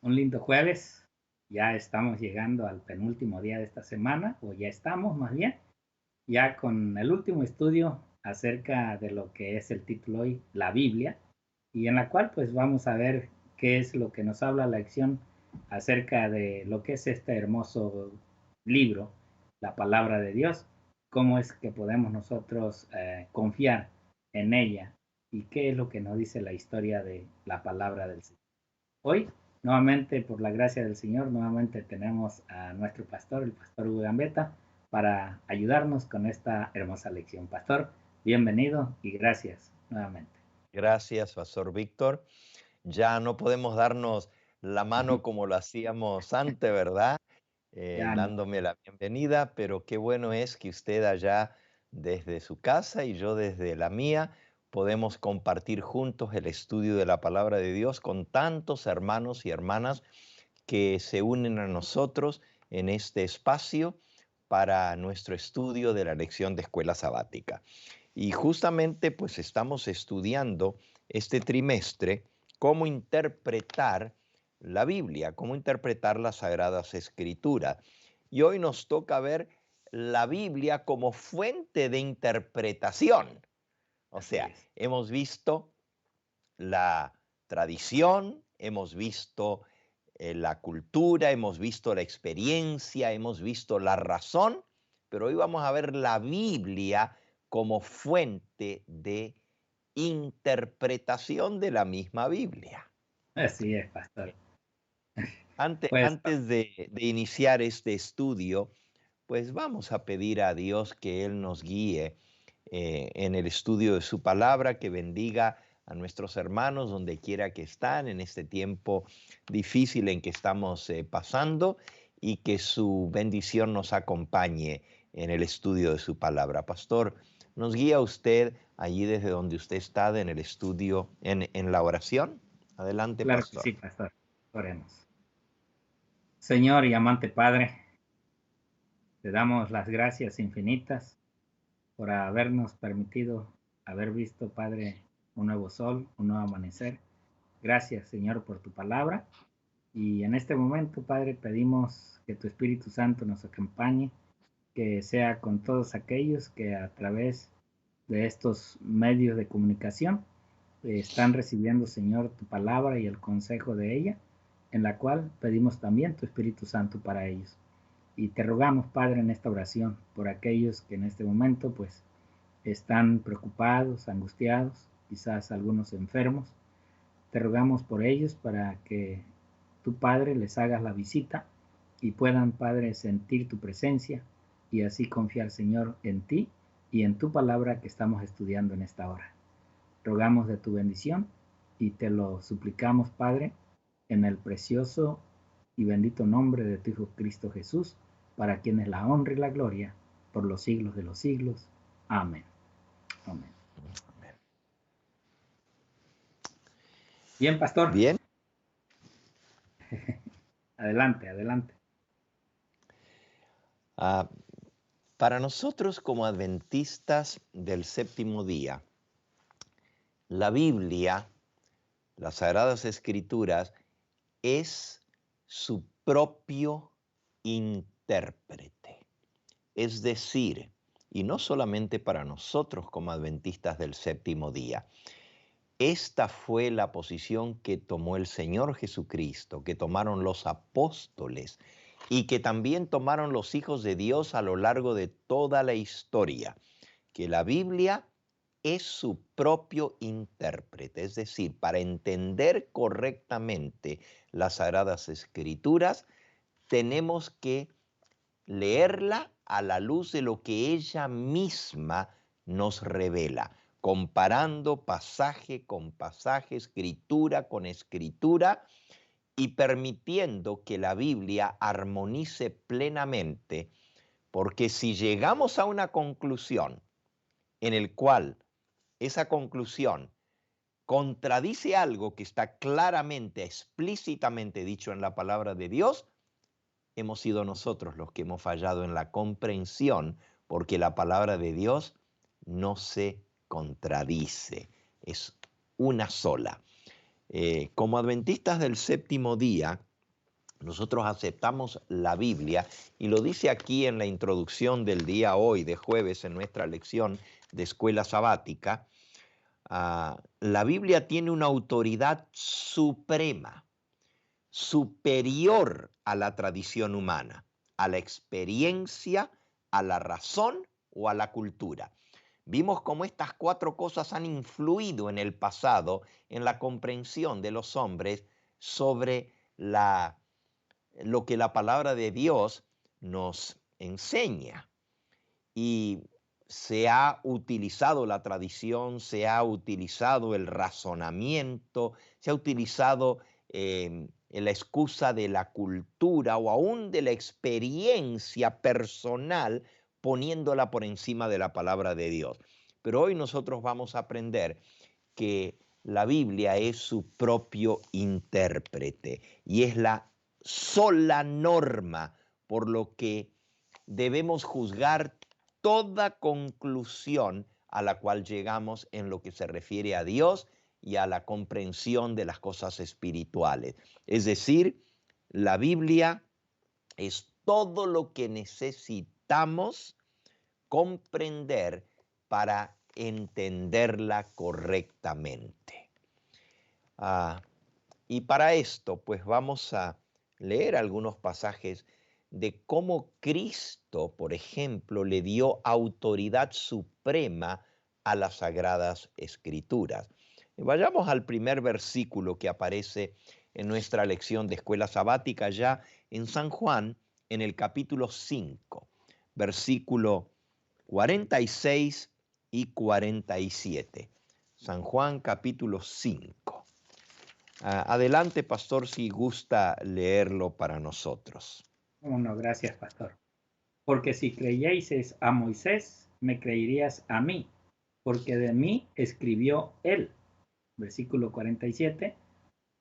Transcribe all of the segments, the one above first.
Un lindo jueves. Ya estamos llegando al penúltimo día de esta semana, o ya estamos más bien, ya con el último estudio acerca de lo que es el título hoy, la Biblia, y en la cual pues vamos a ver qué es lo que nos habla la lección acerca de lo que es este hermoso libro, la palabra de Dios, cómo es que podemos nosotros confiar en ella y qué es lo que nos dice la historia de la palabra del Señor. Hoy, nuevamente, por la gracia del Señor, nuevamente tenemos a nuestro pastor, el pastor Hugo Gambetta, para ayudarnos con esta hermosa lección. Pastor, bienvenido y gracias nuevamente. Gracias, Pastor Víctor. Ya no podemos darnos la mano como lo hacíamos antes, ¿verdad? Ya no, Dándome la bienvenida, pero qué bueno es que usted allá desde su casa y yo desde la mía podemos compartir juntos el estudio de la palabra de Dios con tantos hermanos y hermanas que se unen a nosotros en este espacio para nuestro estudio de la lección de escuela sabática. Y justamente pues estamos estudiando este trimestre cómo interpretar la Biblia, cómo interpretar las Sagradas Escrituras. Y hoy nos toca ver la Biblia como fuente de interpretación. O así sea, es. hemos visto la tradición, hemos visto la cultura, hemos visto la experiencia, hemos visto la razón, pero hoy vamos a ver la Biblia como fuente de interpretación de la misma Biblia. Así es, pastor. Antes, Pues, antes de iniciar este estudio, pues vamos a pedir a Dios que Él nos guíe en el estudio de su palabra, que bendiga a nuestros hermanos donde quiera que están en este tiempo difícil en que estamos pasando y que su bendición nos acompañe en el estudio de su palabra. Pastor, ¿nos guía usted allí desde donde usted está en el estudio, en la oración? Adelante, claro que pastor. sí, pastor. Oremos. Señor y amante Padre, te damos las gracias infinitas por habernos permitido haber visto, Padre, un nuevo sol, un nuevo amanecer. Gracias, Señor, por tu palabra. Y en este momento, Padre, pedimos que tu Espíritu Santo nos acompañe, que sea con todos aquellos que a través de estos medios de comunicación están recibiendo, Señor, tu palabra y el consejo de ella, en la cual pedimos también tu Espíritu Santo para ellos. Y te rogamos, Padre, en esta oración por aquellos que en este momento, pues, están preocupados, angustiados, quizás algunos enfermos. Te rogamos por ellos para que tu Padre les hagas la visita y puedan, Padre, sentir tu presencia y así confiar, Señor, en ti y en tu palabra que estamos estudiando en esta hora. Rogamos de tu bendición y te lo suplicamos, Padre, en el precioso y bendito nombre de tu Hijo Cristo Jesús, para quien es la honra y la gloria por los siglos de los siglos. Amén. Amén. Bien, pastor. Bien. Adelante, adelante. Ah, para nosotros como adventistas del séptimo día, la Biblia, las Sagradas Escrituras, es su propio intérprete. Es decir, y no solamente para nosotros como adventistas del séptimo día, esta fue la posición que tomó el Señor Jesucristo, que tomaron los apóstoles y que también tomaron los hijos de Dios a lo largo de toda la historia, que la Biblia es su propio intérprete, es decir, para entender correctamente las Sagradas Escrituras, tenemos que leerla a la luz de lo que ella misma nos revela, comparando pasaje con pasaje, escritura con escritura y permitiendo que la Biblia armonice plenamente, porque si llegamos a una conclusión en el cual esa conclusión contradice algo que está claramente, explícitamente dicho en la palabra de Dios, hemos sido nosotros los que hemos fallado en la comprensión, porque la palabra de Dios no se contradice, es una sola. Como adventistas del séptimo día, nosotros aceptamos la Biblia, y lo dice aquí en la introducción del día hoy, de jueves, en nuestra lección de escuela sabática, la Biblia tiene una autoridad suprema, superior a la tradición humana, a la experiencia, a la razón o a la cultura. Vimos cómo estas cuatro cosas han influido en el pasado en la comprensión de los hombres sobre lo que la palabra de Dios nos enseña. Y se ha utilizado la tradición, se ha utilizado el razonamiento, se ha utilizado la excusa de la cultura o aún de la experiencia personal, poniéndola por encima de la palabra de Dios. Pero hoy nosotros vamos a aprender que la Biblia es su propio intérprete y es la sola norma por lo que debemos juzgar toda conclusión a la cual llegamos en lo que se refiere a Dios y a la comprensión de las cosas espirituales. Es decir, la Biblia es todo lo que necesitamos comprender para entenderla correctamente. Y para esto, pues vamos a leer algunos pasajes de cómo Cristo, por ejemplo, le dio autoridad suprema a las Sagradas Escrituras. Vayamos al primer versículo que aparece en nuestra lección de escuela sabática, ya en San Juan, en el capítulo 5, versículo 46 y 47. San Juan capítulo 5. Adelante, pastor, si gusta leerlo para nosotros. Bueno, gracias, pastor. Porque si creyeseis a Moisés, me creerías a mí, porque de mí escribió él. Versículo 47.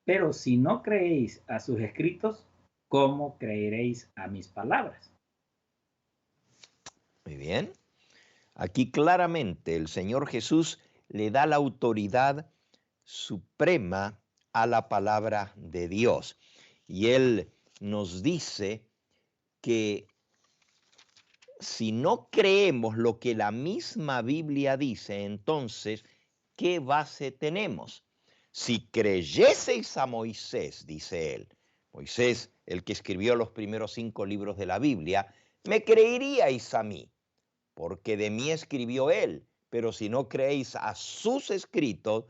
Pero si no creéis a sus escritos, ¿cómo creeréis a mis palabras? Muy bien. Aquí claramente el Señor Jesús le da la autoridad suprema a la palabra de Dios. Y Él nos dice que si no creemos lo que la misma Biblia dice, entonces, ¿qué base tenemos? Si creyeseis a Moisés, dice Él, Moisés, el que escribió los primeros 5 libros de la Biblia, me creeríais a mí, porque de mí escribió él. Pero si no creéis a sus escritos,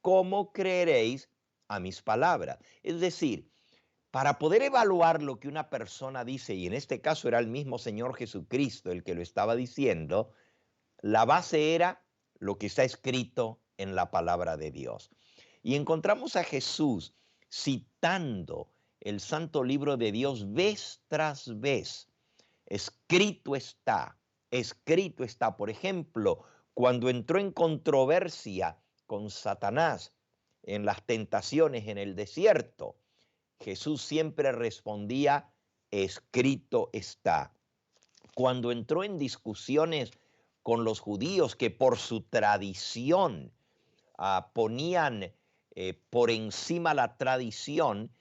¿cómo creeréis a mis palabras? Es decir, para poder evaluar lo que una persona dice, y en este caso era el mismo Señor Jesucristo el que lo estaba diciendo, la base era lo que está escrito en la palabra de Dios. Y encontramos a Jesús citando el santo libro de Dios vez tras vez. Escrito está, escrito está. Por ejemplo, cuando entró en controversia con Satanás en las tentaciones en el desierto, Jesús siempre respondía, escrito está. Cuando entró en discusiones con los judíos que por su tradición ponían por encima la tradición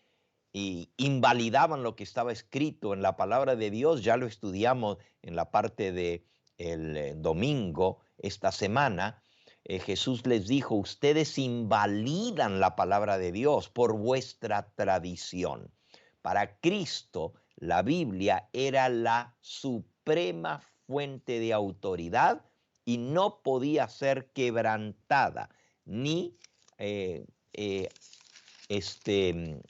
y invalidaban lo que estaba escrito en la palabra de Dios, ya lo estudiamos en la parte del domingo esta semana, Jesús les dijo, ustedes invalidan la palabra de Dios por vuestra tradición. Para Cristo, la Biblia era la suprema fuente de autoridad y no podía ser quebrantada ni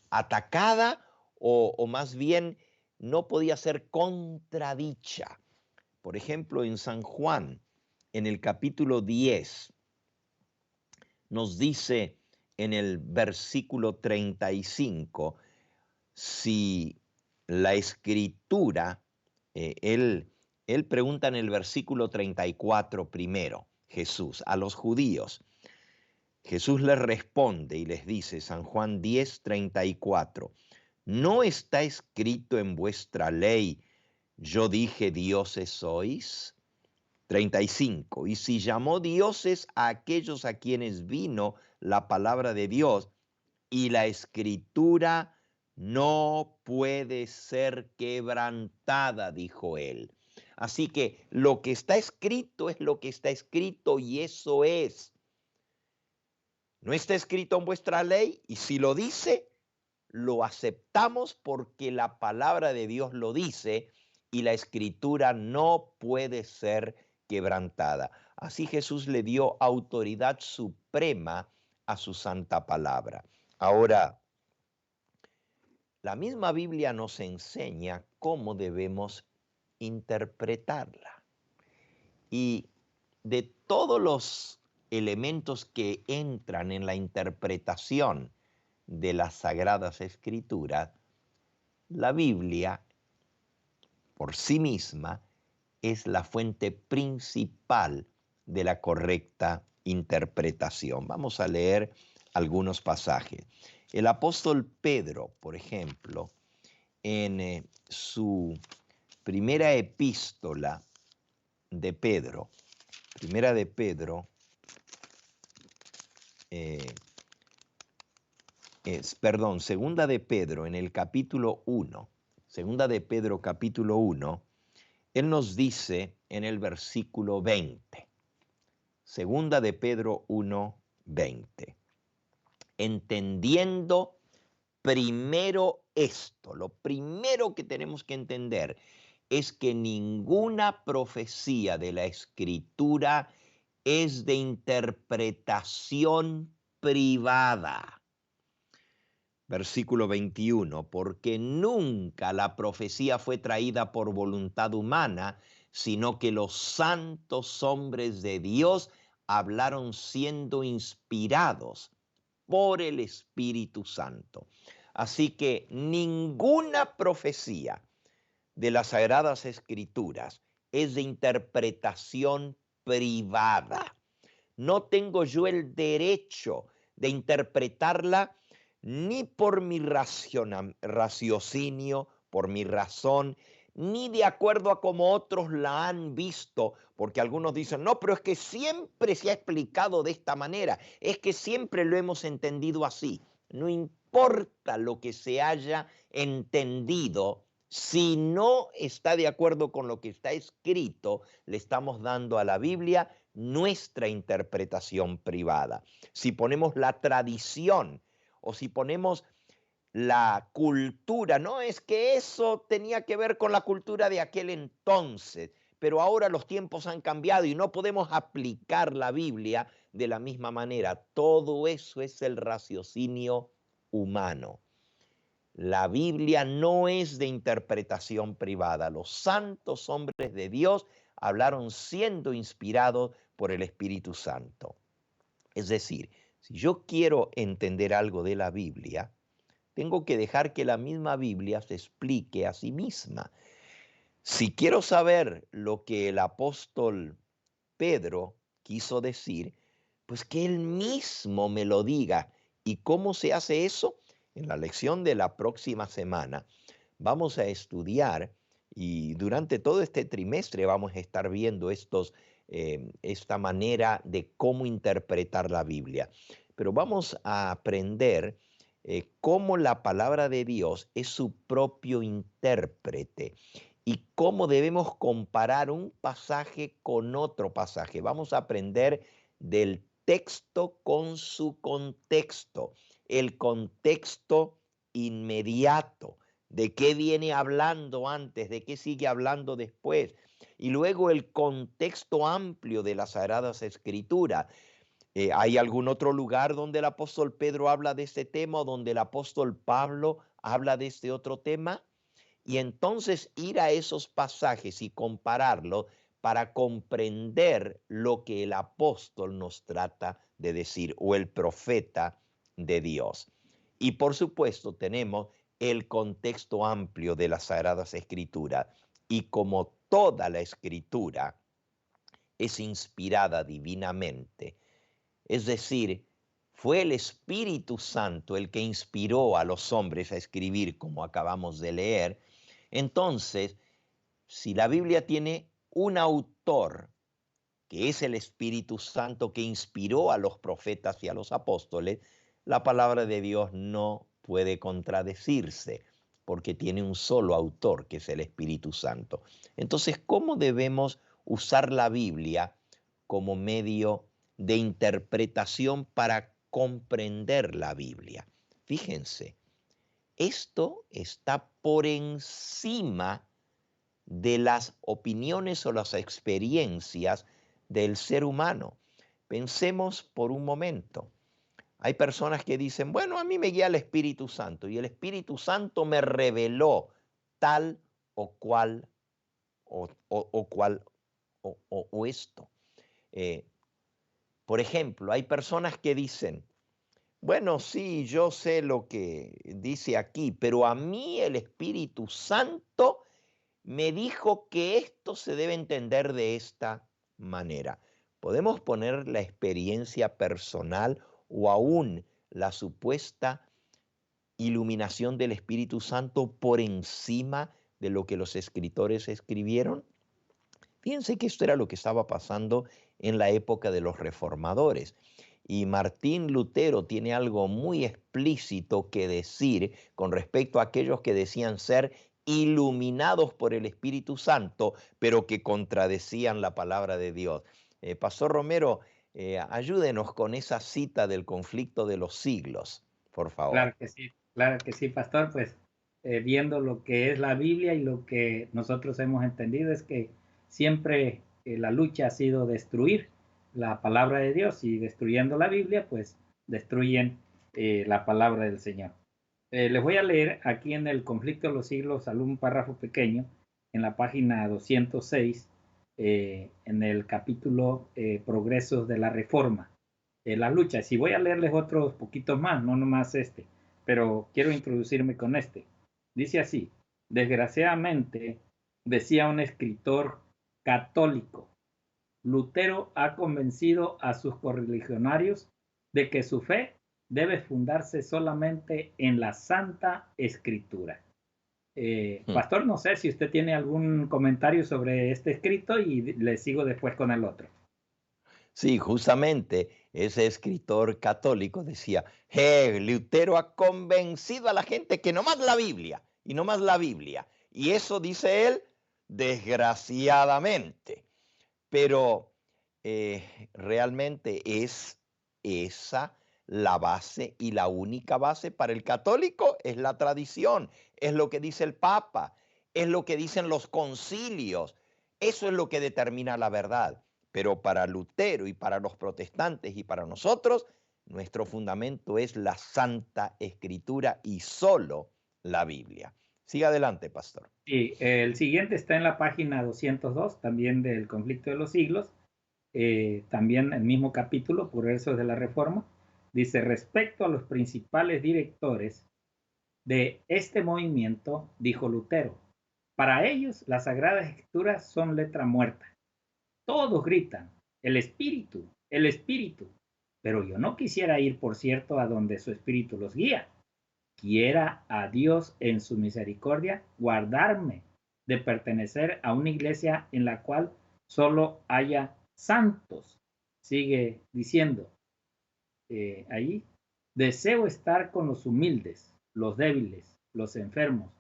atacada o más bien no podía ser contradicha. Por ejemplo, en San Juan, en el capítulo 10, nos dice en el versículo 35, si la escritura, él pregunta en el versículo 34 primero, Jesús, a los judíos. Jesús les responde y les dice, San Juan 10, 34, ¿no está escrito en vuestra ley, yo dije dioses sois? 35, y si llamó dioses a aquellos a quienes vino la palabra de Dios, y la escritura no puede ser quebrantada, dijo él. Así que lo que está escrito es lo que está escrito y eso es. No está escrito en vuestra ley y si lo dice, lo aceptamos porque la palabra de Dios lo dice y la escritura no puede ser quebrantada. Así Jesús le dio autoridad suprema a su santa palabra. Ahora, la misma Biblia nos enseña cómo debemos interpretarla. Y de todos los elementos que entran en la interpretación de las Sagradas Escrituras, la Biblia por sí misma es la fuente principal de la correcta interpretación. Vamos a leer algunos pasajes. El apóstol Pedro, por ejemplo, en su primera epístola de Pedro, primera de Pedro, segunda de Pedro en el capítulo 1, segunda de Pedro capítulo 1, él nos dice en el versículo 20, segunda de Pedro 1, 20, entendiendo primero esto, lo primero que tenemos que entender es que ninguna profecía de la Escritura es de interpretación privada. Versículo 21, porque nunca la profecía fue traída por voluntad humana, sino que los santos hombres de Dios hablaron siendo inspirados por el Espíritu Santo. Así que ninguna profecía de las Sagradas Escrituras es de interpretación privada. No tengo yo el derecho de interpretarla ni por mi raciocinio, por mi razón, ni de acuerdo a como otros la han visto, porque algunos dicen, no, pero es que siempre se ha explicado de esta manera, es que siempre lo hemos entendido así. No importa lo que se haya entendido, si no está de acuerdo con lo que está escrito, le estamos dando a la Biblia nuestra interpretación privada. Si ponemos la tradición o si ponemos la cultura, no es que eso tenía que ver con la cultura de aquel entonces, pero ahora los tiempos han cambiado y no podemos aplicar la Biblia de la misma manera. Todo eso es el raciocinio humano. La Biblia no es de interpretación privada. Los santos hombres de Dios hablaron siendo inspirados por el Espíritu Santo. Es decir, si yo quiero entender algo de la Biblia, tengo que dejar que la misma Biblia se explique a sí misma. Si quiero saber lo que el apóstol Pedro quiso decir, pues que él mismo me lo diga. ¿Y cómo se hace eso? En la lección de la próxima semana vamos a estudiar y durante todo este trimestre vamos a estar viendo esta manera de cómo interpretar la Biblia. Pero vamos a aprender cómo la palabra de Dios es su propio intérprete y cómo debemos comparar un pasaje con otro pasaje. Vamos a aprender del texto con su contexto, el contexto inmediato, de qué viene hablando antes, de qué sigue hablando después, y luego el contexto amplio de las Sagradas Escrituras. ¿Hay algún otro lugar donde el apóstol Pedro habla de este tema o donde el apóstol Pablo habla de este otro tema? Y entonces ir a esos pasajes y compararlo para comprender lo que el apóstol nos trata de decir o el profeta de Dios. Y por supuesto tenemos el contexto amplio de las Sagradas Escrituras. Y como toda la Escritura es inspirada divinamente, es decir, fue el Espíritu Santo el que inspiró a los hombres a escribir, como acabamos de leer. Entonces, si la Biblia tiene un autor, que es el Espíritu Santo que inspiró a los profetas y a los apóstoles, la palabra de Dios no puede contradecirse, porque tiene un solo autor, que es el Espíritu Santo. Entonces, ¿cómo debemos usar la Biblia como medio de interpretación para comprender la Biblia? Fíjense, esto está por encima de las opiniones o las experiencias del ser humano. Pensemos por un momento. Hay personas que dicen, bueno, a mí me guía el Espíritu Santo y el Espíritu Santo me reveló tal o cual o cual o esto. Eh, por ejemplo, hay personas que dicen, bueno, sí, yo sé lo que dice aquí, pero a mí el Espíritu Santo me dijo que esto se debe entender de esta manera. Podemos poner la experiencia personal o aún la supuesta iluminación del Espíritu Santo por encima de lo que los escritores escribieron. Fíjense que esto era lo que estaba pasando en la época de los reformadores. Y Martín Lutero tiene algo muy explícito que decir con respecto a aquellos que decían ser iluminados por el Espíritu Santo, pero que contradecían la palabra de Dios. Pastor Romero, ayúdenos con esa cita del conflicto de los siglos, por favor. Claro que sí, pastor, pues viendo lo que es la Biblia y lo que nosotros hemos entendido es que siempre la lucha ha sido destruir la palabra de Dios y destruyendo la Biblia, pues destruyen la palabra del Señor. Les voy a leer aquí en el conflicto de los siglos algún párrafo pequeño en la página 206, en el capítulo Progresos de la Reforma, las luchas. Y voy a leerles otros poquitos más, no nomás este, pero quiero introducirme con este. Dice así, desgraciadamente, decía un escritor católico, Lutero ha convencido a sus correligionarios de que su fe debe fundarse solamente en la Santa Escritura. Hmm. Pastor, no sé si usted tiene algún comentario sobre este escrito y le sigo después con el otro. Sí, justamente ese escritor católico decía, Lutero ha convencido a la gente que no más la Biblia y no más la Biblia. Y eso dice él, desgraciadamente. Pero realmente es esa la base y la única base para el católico es la tradición, es lo que dice el Papa, es lo que dicen los concilios, eso es lo que determina la verdad. Pero para Lutero y para los protestantes y para nosotros, nuestro fundamento es la Santa Escritura y solo la Biblia. Siga adelante, pastor. Sí, el siguiente está en la página 202, también del conflicto de los siglos, también el mismo capítulo, por eso de la Reforma. Dice, respecto a los principales directores de este movimiento, dijo Lutero, para ellos las Sagradas Escrituras son letra muerta. Todos gritan, el Espíritu, pero yo no quisiera ir, por cierto, a donde su Espíritu los guía. Quiera a Dios en su misericordia guardarme de pertenecer a una iglesia en la cual solo haya santos. Sigue diciendo ahí, deseo estar con los humildes, los débiles, los enfermos,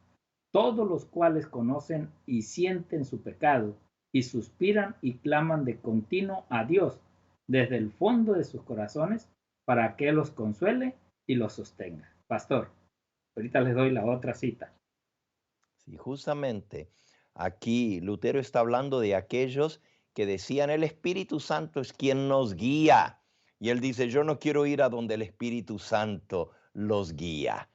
todos los cuales conocen y sienten su pecado y suspiran y claman de continuo a Dios desde el fondo de sus corazones para que los consuele y los sostenga. Pastor, ahorita les doy la otra cita. Sí, justamente aquí Lutero está hablando de aquellos que decían el Espíritu Santo es quien nos guía. Y él dice, yo no quiero ir a donde el Espíritu Santo los guía.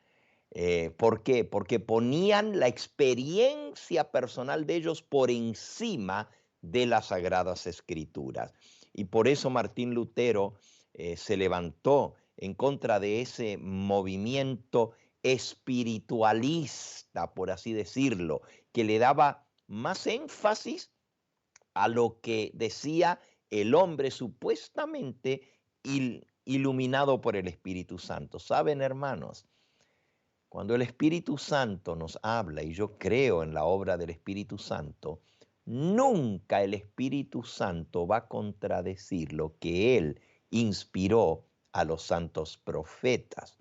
¿Por qué? Porque ponían la experiencia personal de ellos por encima de las Sagradas Escrituras. Y por eso Martín Lutero se levantó en contra de ese movimiento espiritualista, por así decirlo, que le daba más énfasis a lo que decía el hombre supuestamente iluminado por el Espíritu Santo. ¿Saben, hermanos? Cuando el Espíritu Santo nos habla, y yo creo en la obra del Espíritu Santo, nunca el Espíritu Santo va a contradecir lo que Él inspiró a los santos profetas.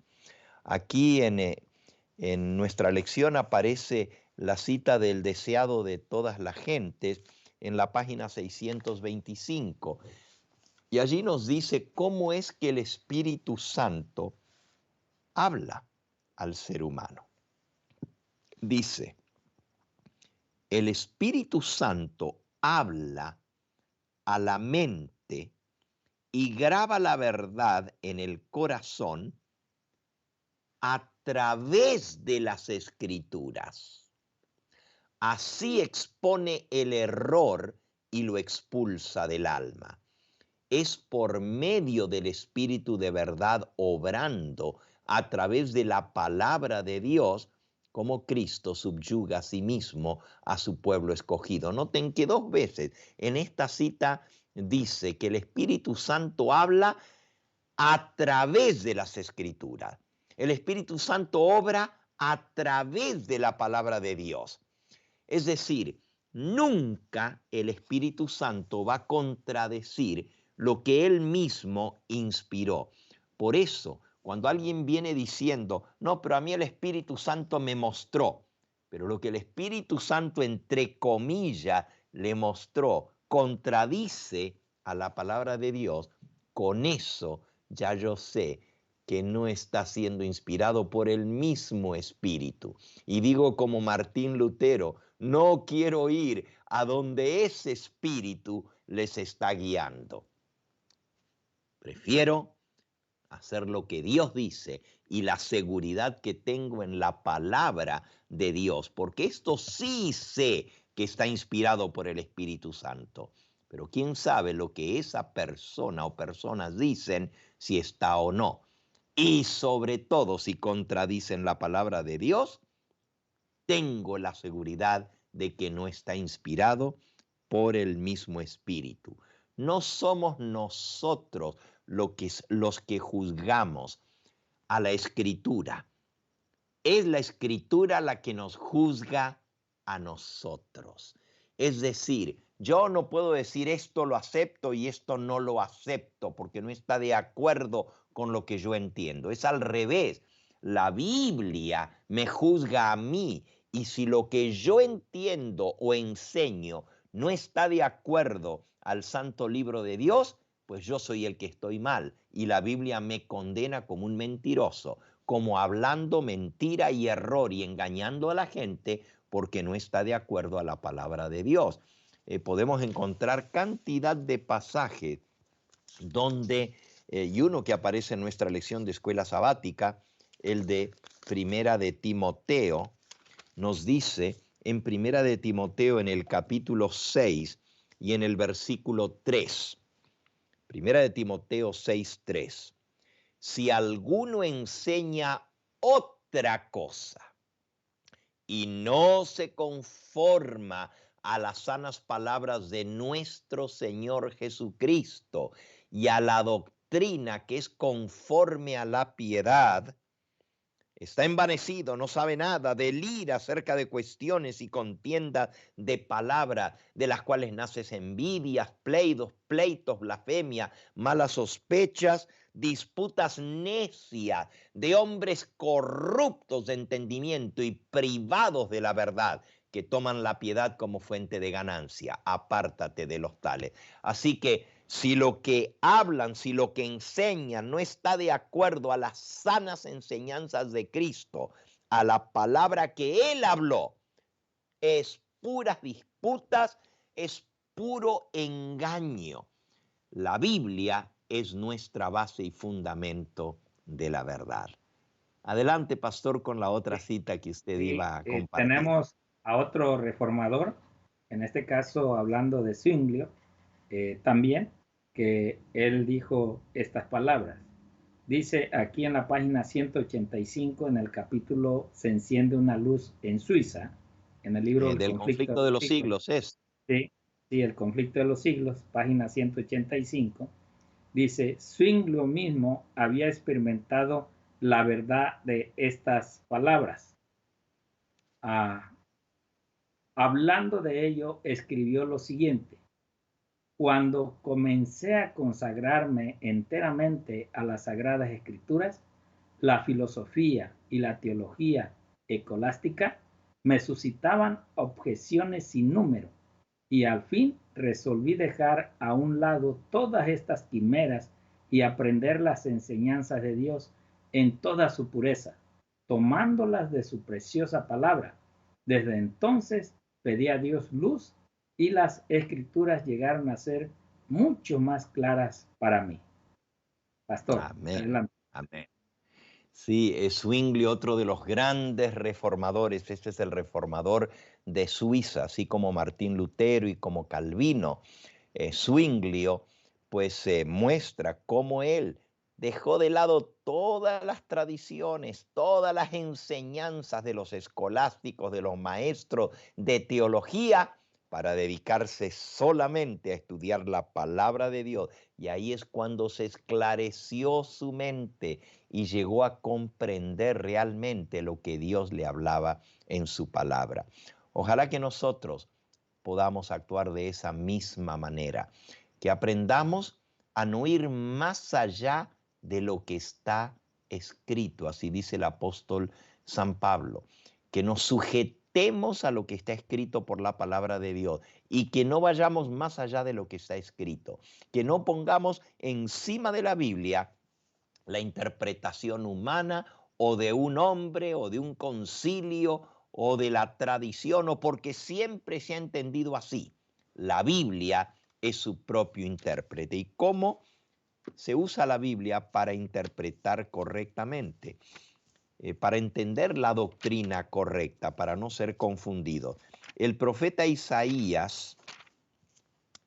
Aquí en nuestra lección aparece la cita del deseado de todas las gentes en la página 625. Y allí nos dice cómo es que el Espíritu Santo habla al ser humano. Dice, el Espíritu Santo habla a la mente y graba la verdad en el corazón a través de las Escrituras. Así expone el error y lo expulsa del alma. Es por medio del Espíritu de verdad obrando a través de la palabra de Dios como Cristo subyuga a sí mismo a su pueblo escogido. Noten que 2 veces en esta cita dice que el Espíritu Santo habla a través de las Escrituras. El Espíritu Santo obra a través de la palabra de Dios. Es decir, nunca el Espíritu Santo va a contradecir lo que Él mismo inspiró. Por eso, cuando alguien viene diciendo, no, pero a mí el Espíritu Santo me mostró, pero lo que el Espíritu Santo, entre comillas, le mostró, contradice a la palabra de Dios, con eso ya yo sé que no está siendo inspirado por el mismo Espíritu. Y digo como Martín Lutero, no quiero ir a donde ese Espíritu les está guiando. Prefiero hacer lo que Dios dice y la seguridad que tengo en la palabra de Dios, porque esto sí sé que está inspirado por el Espíritu Santo. Pero quién sabe lo que esa persona o personas dicen, si está o no. Y sobre todo si contradicen la palabra de Dios, tengo la seguridad de que no está inspirado por el mismo Espíritu. No somos nosotros los que juzgamos a la Escritura. Es la Escritura la que nos juzga a nosotros. Es decir, yo no puedo decir esto lo acepto y esto no lo acepto porque no está de acuerdo con lo que yo entiendo. Es al revés. La Biblia me juzga a mí y si lo que yo entiendo o enseño no está de acuerdo al santo libro de Dios, pues yo soy el que estoy mal y la Biblia me condena como un mentiroso, como hablando mentira y error y engañando a la gente porque no está de acuerdo a la palabra de Dios. Podemos encontrar cantidad de pasajes donde, y uno que aparece en nuestra lección de escuela sabática, el de Primera de Timoteo, nos dice en Primera de Timoteo en el capítulo 6 y en el versículo 3, Primera de Timoteo 6:3. Si alguno enseña otra cosa y no se conforma a las sanas palabras de nuestro Señor Jesucristo y a la doctrina que es conforme a la piedad, está envanecido, no sabe nada, delira acerca de cuestiones y contiendas de palabras, de las cuales naces envidias, pleitos, blasfemia, malas sospechas, disputas necias de hombres corruptos de entendimiento y privados de la verdad, que toman la piedad como fuente de ganancia. Apártate de los tales. Así que si lo que hablan, si lo que enseñan no está de acuerdo a las sanas enseñanzas de Cristo, a la palabra que Él habló, es puras disputas, es puro engaño. La Biblia es nuestra base y fundamento de la verdad. Adelante, pastor, con la otra cita que usted iba a compartir. Tenemos a otro reformador, en este caso hablando de Zwinglio, también, que él dijo estas palabras. Dice aquí en la página 185, en el capítulo Se enciende una luz en Suiza, en el libro Del conflicto de los siglos es. Sí, sí, el conflicto de los siglos, página 185, dice, Zwinglio mismo había experimentado la verdad de estas palabras. Hablando de ello, escribió lo siguiente. Cuando comencé a consagrarme enteramente a las Sagradas Escrituras, la filosofía y la teología escolástica me suscitaban objeciones sin número, y al fin resolví dejar a un lado todas estas quimeras y aprender las enseñanzas de Dios en toda su pureza, tomándolas de su preciosa palabra. Desde entonces pedí a Dios luz y las escrituras llegaron a ser mucho más claras para mí. Pastor, Amén, adelante. amén. Sí, Zwingli, otro de los grandes reformadores, este es el reformador de Suiza, así como Martín Lutero y como Calvino. Zwinglio pues muestra cómo él dejó de lado todas las tradiciones, todas las enseñanzas de los escolásticos, de los maestros de teología, para dedicarse solamente a estudiar la palabra de Dios. Y ahí es cuando se esclareció su mente y llegó a comprender realmente lo que Dios le hablaba en su palabra. Ojalá que nosotros podamos actuar de esa misma manera, que aprendamos a no ir más allá de lo que está escrito, así dice el apóstol San Pablo, que nos sujetemos a lo que está escrito por la palabra de Dios y que no vayamos más allá de lo que está escrito, que no pongamos encima de la Biblia la interpretación humana o de un hombre o de un concilio o de la tradición o porque siempre se ha entendido así. La Biblia es su propio intérprete. ¿Y cómo se usa la Biblia para interpretar correctamente? Para entender la doctrina correcta, para no ser confundido. El profeta Isaías,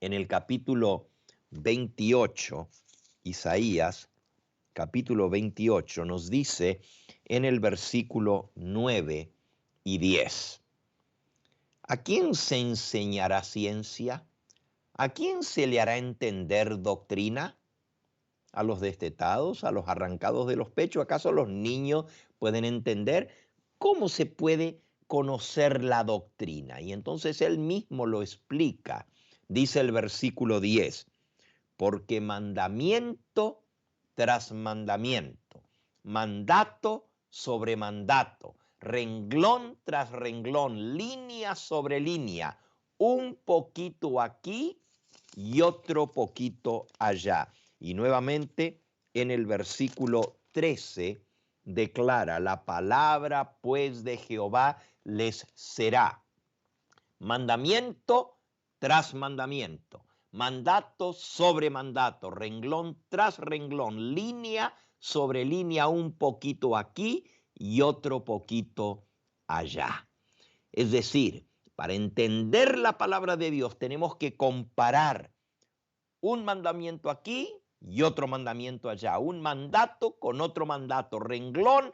en el capítulo 28, Isaías capítulo 28 nos dice en el versículo 9 y 10. ¿A quién se enseñará ciencia? ¿A quién se le hará entender doctrina? ¿A los destetados? ¿A los arrancados de los pechos? ¿Acaso los niños pueden entender? ¿Cómo se puede conocer la doctrina? Y entonces él mismo lo explica. Dice el versículo 10, porque mandamiento tras mandamiento, mandato sobre mandato, renglón tras renglón, línea sobre línea, un poquito aquí y otro poquito allá. Y nuevamente en el versículo 13 declara, la palabra pues de Jehová les será mandamiento tras mandamiento, mandato sobre mandato, renglón tras renglón, línea sobre línea, un poquito aquí y otro poquito allá. Es decir, para entender la palabra de Dios tenemos que comparar un mandamiento aquí y otro mandamiento allá, un mandato con otro mandato, renglón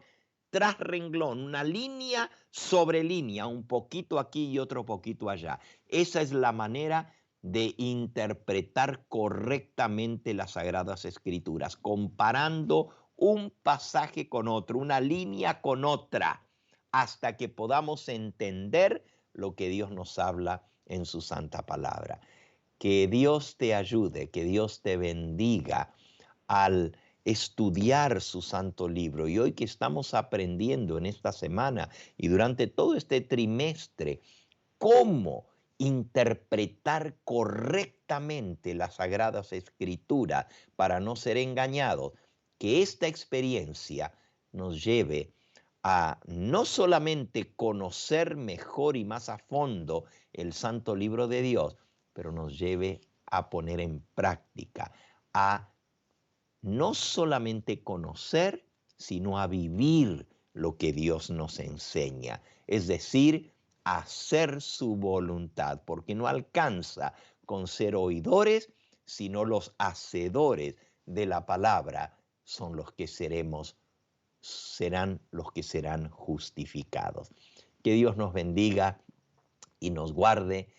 tras renglón, una línea sobre línea, un poquito aquí y otro poquito allá. Esa es la manera de interpretar correctamente las Sagradas Escrituras, comparando un pasaje con otro, una línea con otra, hasta que podamos entender lo que Dios nos habla en su santa palabra. Que Dios te ayude, que Dios te bendiga al estudiar su santo libro. Y hoy que estamos aprendiendo en esta semana y durante todo este trimestre cómo interpretar correctamente las Sagradas Escrituras para no ser engañados, que esta experiencia nos lleve a no solamente conocer mejor y más a fondo el santo libro de Dios, pero nos lleve a poner en práctica, a no solamente conocer, sino a vivir lo que Dios nos enseña. Es decir, hacer su voluntad, porque no alcanza con ser oidores, sino los hacedores de la palabra son los que serán los que serán justificados. Que Dios nos bendiga y nos guarde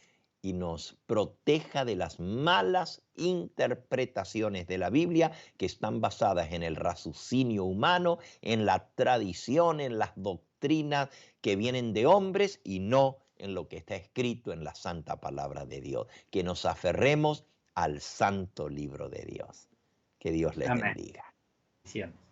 y nos proteja de las malas interpretaciones de la Biblia que están basadas en el raciocinio humano, en la tradición, en las doctrinas que vienen de hombres y no en lo que está escrito en la santa palabra de Dios. Que nos aferremos al santo libro de Dios. Que Dios les Amén. bendiga. Bendiciones.